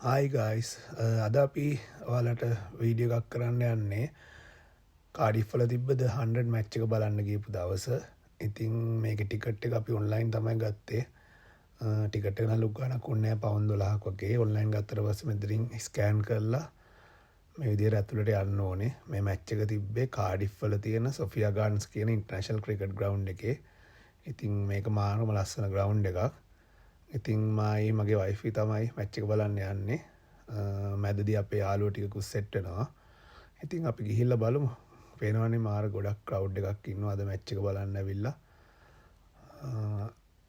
Hi guys, අද අපි ඔයාලට වීඩියෝ එකක් කරන්න යන්නේ කාඩිෆ් වල තිබ්බ ද 100 මැච් එක බලන්න ගියපු දවස. ඉතින් මේකේ ටිකට් එක අපි ඔන්ලයින් තමයි ගත්තේ. ටිකට් එක නම් ලොකු ගාණක් වුණේ නැහැ, පවුන් 12ක් වගේ. ඔන්ලයින් ගත්තට පස්සේ මෙතනින් ස්කෑන් කරලා මේ විදිහට ඇතුළට යන්න ඕනේ. මේ මැච් එක තිබ්බේ කාඩිෆ් වල තියෙන සොෆියා ගාර්ඩන්ස් කියන ඉන්ටර්නැෂනල් ක්‍රිකට් ග්‍රවුන්ඩ් එකේ. ඉතින් මේක මාරම ලස්සන ග්‍රවුන්ඩ් එකක්. ඉතින් මගේ වයිෆි තමයි මැච් එක බලන්න යන්නේ. මැදදී අපේ යාළුවෝ ටිකකුත් සෙට් වෙනවා. ඉතින් අපි ගිහිල්ලා බලමු. පේනවනේ මාර ගොඩක් ක්‍රවුඩ් එකක් ඉන්නවා අද මැච් එක බලන්න ඇවිල්ලා.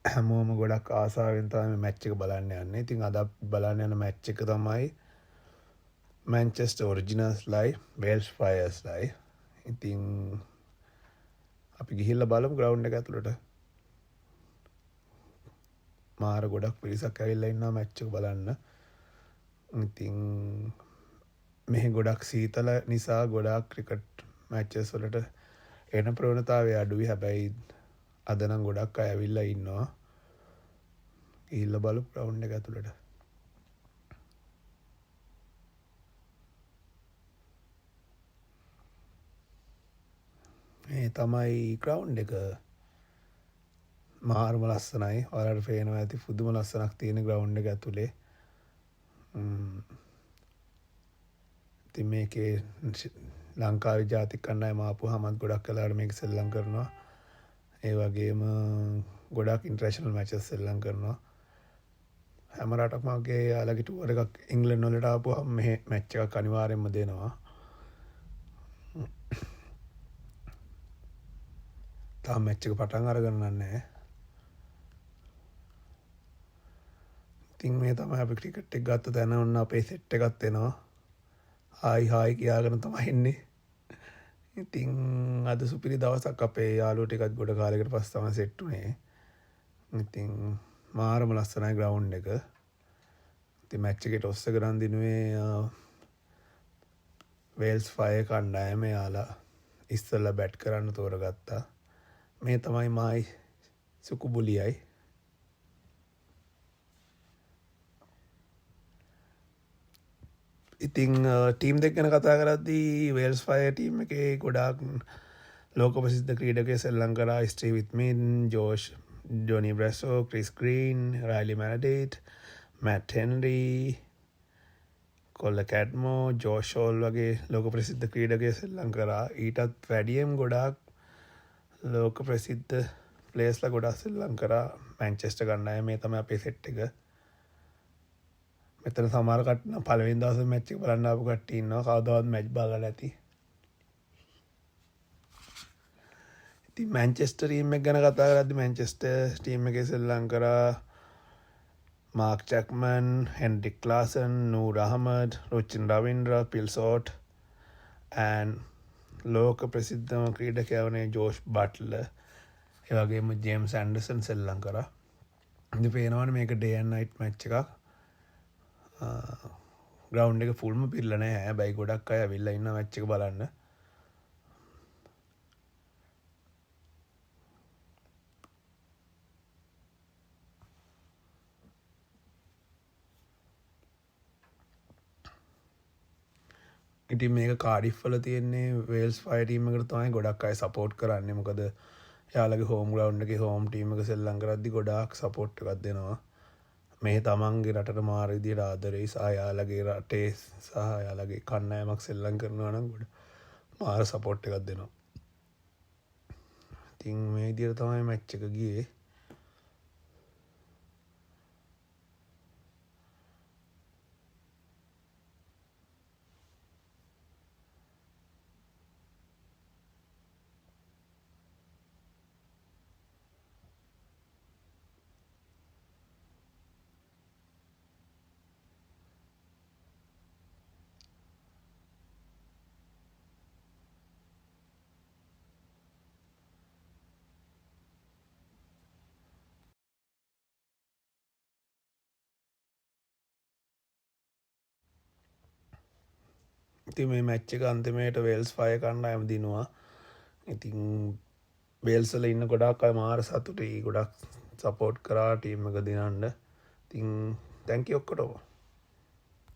හැමෝම ගොඩක් ආසාවෙන් තමයි මේ මැච් එක බලන්න යන්නේ. ඉතින් අද බලන්න යන මැච් එක තමයි මැන්චෙස්ටර් ඔරිජිනල්ස්ලයි වේල්ස් ෆයර්ස්ලයි. ඉතින් අපි ගිහිල්ලා බලමු ග්‍රවුන්ඩ් එක ඇතුළට. මාර ගොඩක් පිරිසක් ඇවිල්ලා ඉන්නවා මැච් එක බලන්න. ඉතින් මෙහි ගොඩක් සීතල නිසා ගොඩාක් ක්‍රිකට් මැචස් වලට එන ප්‍රවණතාවය අඩුයි. හැබැයි අද නම් ගොඩක් අය ඇවිල්ලා ඉන්නවා. ගිහිල්ලා බලමු ග්‍රවුන්ඩ් එක ඇතුළට. මේ තමයි ග්‍රවුන්ඩ් එක. මාරම ලස්සනයි. ඔයාලට පේනවා ඇති පුදුම ලස්සනක් තියෙන ග්‍රවුන්ඩ් එක ඇතුලේ. ඉතින් මේකේ ලංකාවේ ජාතික කණ්ඩායම ආපුවාමත් ගොඩක් වෙලාවට මේක සෙල්ලම් කරනවා. ඒ වගේම ගොඩක් ඉන්ටර්නැෂනල් මැචස් සෙල්ලම් කරනවා. හැම රටක්ම වගේ යාළගේ ටුවර් එකක් ඉංග්ලන්ඩ් වලට ආපුවාම මෙහෙ මැච් එකක් අනිවාර්යෙන්ම දෙනවා. තාම මැච් එක පටන් අරගෙන නැහැ. ඉතින් මේ තමයි අපි ක්‍රිකට් එක ගත්ත තැන ඔන්න අපේ සෙට් එකත් එනවා. හායි කියාගෙන තමයි එන්නේ. ඉතින් අද සුපිරි දවසක් අපේ යාළුවෝ ටිකත් ගොඩ කාලයකට පස්සේ තමයි සෙට් උනේ. ඉතින් මාරම ලස්සනයි ග්‍රවුන්ඩ් එක. ඉතින් මැච් එකේ ටොස් එක ගන්න දිනුවේ වේල්ස් ෆයර් කණ්ඩායම යාලා ඉස්සෙල්ලා බැට් කරන්න තෝරගත්තා. මේ තමයි මායි සුකුබුලියයි. ඉතින් ටීම් දෙක ගැන කතා කරද්දී වේල්ස් ෆයර් ටීම් එකේ ගොඩාක් ලෝක ප්‍රසිද්ධ ක්‍රීඩකයෝ සෙල්ලම් කරා. Steve Smith, Johnny Bravo, Chris Green, Riley Meredith, Matt Henry, කොල්ල කැඩ්මෝ, ජෝෂ් හෝල් වගේ ලෝක ප්‍රසිද්ධ ක්‍රීඩකයෝ සෙල්ලම් කරා. ඊටත් වැඩියෙන් ගොඩාක් ලෝක ප්‍රසිද්ධ ප්ලේයර්ස්ලා ගොඩක් සෙල්ලම් කරා. මැන්චෙස්ටර් කණ්ඩායම මේ තමයි අපේ සෙට් එක. මෙතන සමහර කට්ටිය නම් පළවෙනි දවසේ මැච් එක බලන්න ආපු කට්ටිය ඉන්නවා. කවදාවත් මැච් බලලා නැති. ඉතින් මැන්චෙස්ටර් ටීම් එක ගැන කතා කරද්දී මැන්චෙස්ටර් ටීම් එකේ සෙල්ලම් කරා Mark Chapman, Heinrich Klaasen, Noor Ahmad, Rachin Ravindra, Phil Salt and ලෝක ප්‍රසිද්ධම ක්‍රීඩකයා වනේ ජෝෂ් බට්ලර්. ඒ වගේම ජේම්ස් ඇන්ඩර්සන් සෙල්ලම් කරා. ඉතින් පේනවනේ මේක ඩේ ඇන්ඩ් නයිට් මැච් එකක්. ග්‍රවුන්ඩ් එක ෆුල්ම පිරලා නැහැ. හැබැයි ගොඩක් අය ඇවිල්ලා ඉන්න මැච් එක බලන්න. ඉතින් මේක කාඩිෆ් වල තියෙන්නේ වේල්ස් ෆයර් ටීම් එකට තමයි ගොඩක් අය සපෝට් කරන්නේ. මොකද එයාලගේ හෝම් ග්‍රවුන්ඩ් එකේ හෝම් ටීම් එක සෙල්ලම් කරද්දි ගොඩාක් සපෝට් එකක් දෙනවා. මේ තමන්ගේ රටට මාර විදියට ආදරෙයි සහ එයාලගේ රටේ සහ එයාලගේ කණ්ඩායමක් සෙල්ලම් කරනවා නම් ගොඩ මාර සපෝට් එකක් දෙනවා. ඉතින් මේ විදියට තමයි මැච් එක ගියේ. ඉතින් මේ මැච් එක අන්තිමේට වේල්ස් ෆයර් කණ්ඩායම දිනුවා. ඉතින් වේල්ස් වල ඉන්න ගොඩාක් අය මාර සතුටුයි. ගොඩක් සපෝට් කරා ටීම් එක දිනන්න. ඉතින් තැන්ක් යූ ඔක්කොටම.